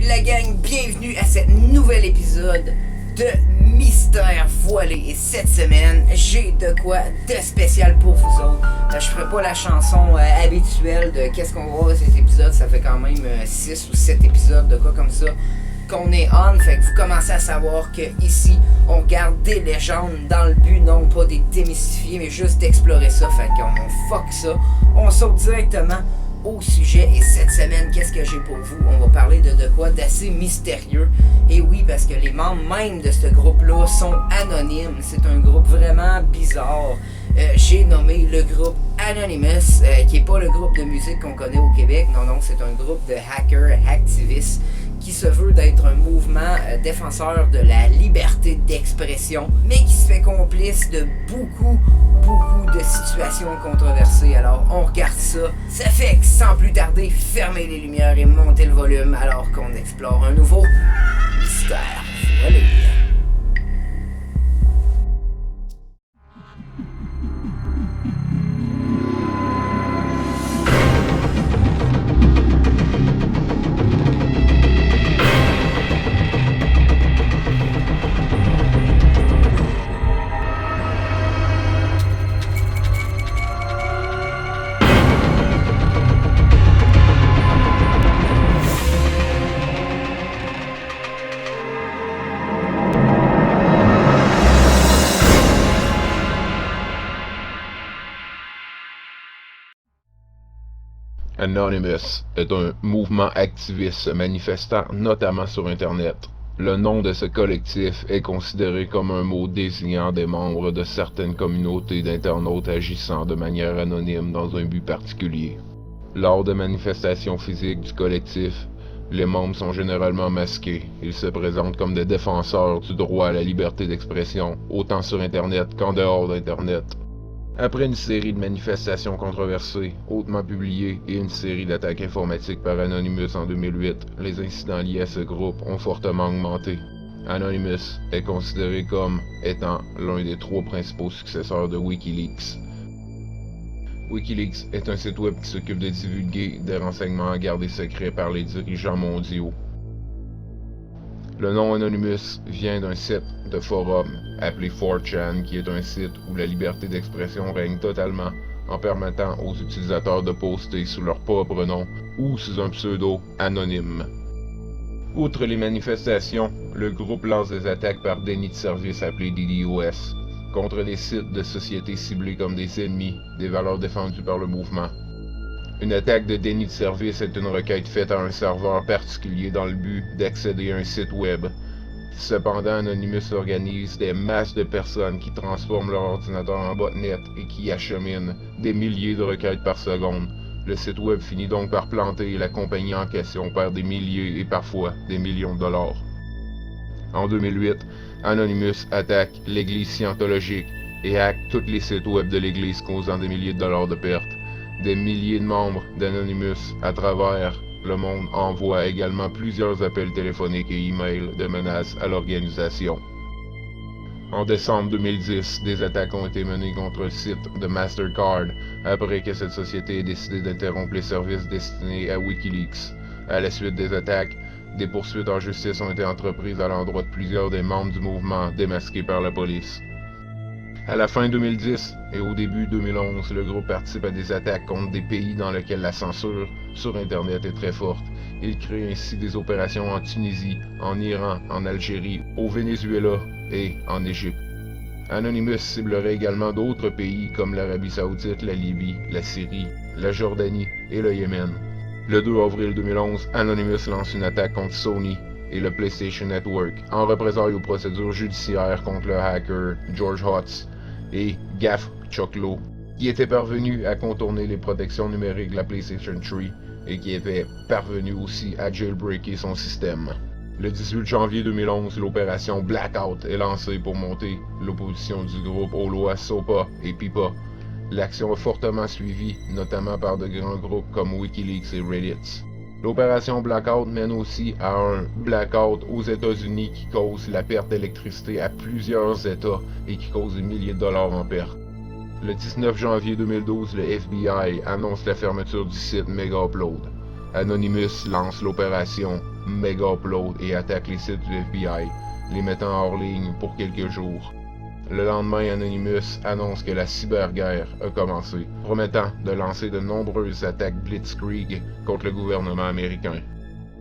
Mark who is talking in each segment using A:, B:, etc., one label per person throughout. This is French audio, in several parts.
A: la gang, bienvenue à ce nouvel épisode de Mystère Voilé. Et cette semaine, j'ai de quoi de spécial pour vous autres. Je ferai pas la chanson habituelle de qu'est-ce qu'on va voir dans cet épisode. Ça fait quand même 6 ou 7 épisodes de quoi comme ça qu'on est on. Fait que vous commencez à savoir que ici, on garde des légendes dans le but, non pas des démystifier, mais juste d'explorer ça. Fait qu'on fuck ça. On saute directement au sujet. Et cette semaine, qu'est-ce que j'ai pour vous? On va parler de quoi d'assez mystérieux. Et oui, parce que les membres même de ce groupe-là sont anonymes. C'est un groupe vraiment bizarre. J'ai nommé le groupe Anonymous, qui est pas le groupe de musique qu'on connaît au Québec. Non, c'est un groupe de hackers, hacktivistes, qui se veut d'être un mouvement défenseur de la liberté d'expression, mais qui se fait complice de beaucoup de situations controversées. Alors, on regarde ça. Ça fait que, sans plus tarder, fermez les lumières et montez le volume alors qu'on explore un nouveau Mystère Voilé.
B: Anonymous est un mouvement activiste se manifestant notamment sur Internet. Le nom de ce collectif est considéré comme un mot désignant des membres de certaines communautés d'internautes agissant de manière anonyme dans un but particulier. Lors de manifestations physiques du collectif, les membres sont généralement masqués. Ils se présentent comme des défenseurs du droit à la liberté d'expression, autant sur Internet qu'en dehors d'Internet. Après une série de manifestations controversées, hautement publiées, et une série d'attaques informatiques par Anonymous en 2008, les incidents liés à ce groupe ont fortement augmenté. Anonymous est considéré comme étant l'un des 3 principaux successeurs de Wikileaks. Wikileaks est un site web qui s'occupe de divulguer des renseignements gardés secrets par les dirigeants mondiaux. Le nom Anonymous vient d'un site de forum appelé 4chan, qui est un site où la liberté d'expression règne totalement, en permettant aux utilisateurs de poster sous leur propre nom ou sous un pseudo anonyme. Outre les manifestations, le groupe lance des attaques par déni de service appelé DDoS contre des sites de sociétés ciblés comme des ennemis des valeurs défendues par le mouvement. Une attaque de déni de service est une requête faite à un serveur particulier dans le but d'accéder à un site web. Cependant, Anonymous organise des masses de personnes qui transforment leur ordinateur en botnet et qui acheminent des milliers de requêtes par seconde. Le site web finit donc par planter et la compagnie en question perd des milliers et parfois des millions de dollars. En 2008, Anonymous attaque l'Église scientologique et hack tous les sites web de l'Église, causant des milliers de dollars de pertes. Des milliers de membres d'Anonymous à travers le monde envoient également plusieurs appels téléphoniques et emails de menaces à l'organisation. En décembre 2010, des attaques ont été menées contre le site de Mastercard après que cette société ait décidé d'interrompre les services destinés à Wikileaks. À la suite des attaques, des poursuites en justice ont été entreprises à l'endroit de plusieurs des membres du mouvement démasqués par la police. À la fin 2010 et au début 2011, le groupe participe à des attaques contre des pays dans lesquels la censure sur Internet est très forte. Il crée ainsi des opérations en Tunisie, en Iran, en Algérie, au Venezuela et en Égypte. Anonymous ciblerait également d'autres pays comme l'Arabie Saoudite, la Libye, la Syrie, la Jordanie et le Yémen. Le 2 avril 2011, Anonymous lance une attaque contre Sony et le PlayStation Network, en représailles aux procédures judiciaires contre le hacker George Hotz et Gaff Choklo, qui étaient parvenus à contourner les protections numériques de la PlayStation 3 et qui étaient parvenus aussi à jailbreaker son système. Le 18 janvier 2011, l'opération Blackout est lancée pour monter l'opposition du groupe aux lois SOPA et PIPA. L'action est fortement suivie, notamment par de grands groupes comme Wikileaks et Reddit. L'opération Blackout mène aussi à un blackout aux États-Unis qui cause la perte d'électricité à plusieurs États et qui cause des milliers de dollars en perte. Le 19 janvier 2012, le FBI annonce la fermeture du site Mega Upload. Anonymous lance l'opération Mega-Upload et attaque les sites du FBI, les mettant hors ligne pour quelques jours. Le lendemain, Anonymous annonce que la cyberguerre a commencé, promettant de lancer de nombreuses attaques blitzkrieg contre le gouvernement américain.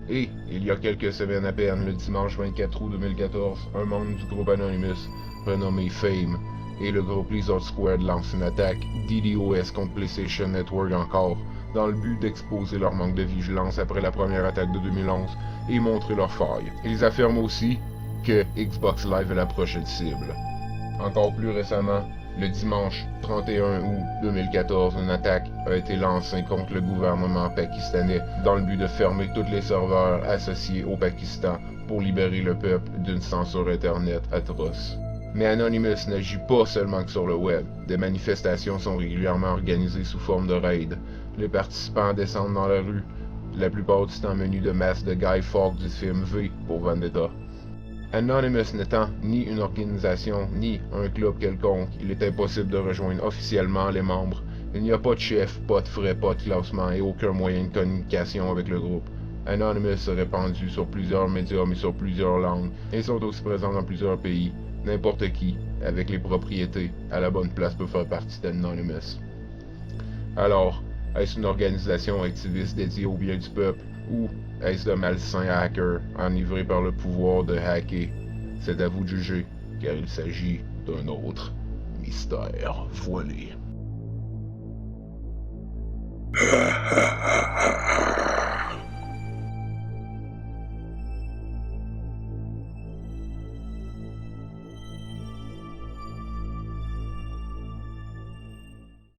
B: Et, il y a quelques semaines à peine, le dimanche 24 août 2014, un membre du groupe Anonymous, renommé Fame, et le groupe Lizard Squared lancent une attaque DDoS contre PlayStation Network encore, dans le but d'exposer leur manque de vigilance après la première attaque de 2011 et montrer leurs failles. Ils affirment aussi que Xbox Live est la prochaine cible. Encore plus récemment, le dimanche 31 août 2014, une attaque a été lancée contre le gouvernement pakistanais dans le but de fermer tous les serveurs associés au Pakistan pour libérer le peuple d'une censure Internet atroce. Mais Anonymous n'agit pas seulement que sur le web. Des manifestations sont régulièrement organisées sous forme de raids. Les participants descendent dans la rue, la plupart du temps menus de masques de Guy Fawkes du film V pour Vendetta. Anonymous n'étant ni une organisation ni un club quelconque, il est impossible de rejoindre officiellement les membres. Il n'y a pas de chef, pas de frais, pas de classement et aucun moyen de communication avec le groupe. Anonymous est répandu sur plusieurs médiums et sur plusieurs langues, et sont aussi présents dans plusieurs pays. N'importe qui, avec les propriétés, à la bonne place peut faire partie d'Anonymous. Alors, est-ce une organisation activiste dédiée au bien du peuple, ou est-ce de malsains hackers enivrés par le pouvoir de hacker? C'est à vous de juger, car il s'agit d'un autre mystère voilé.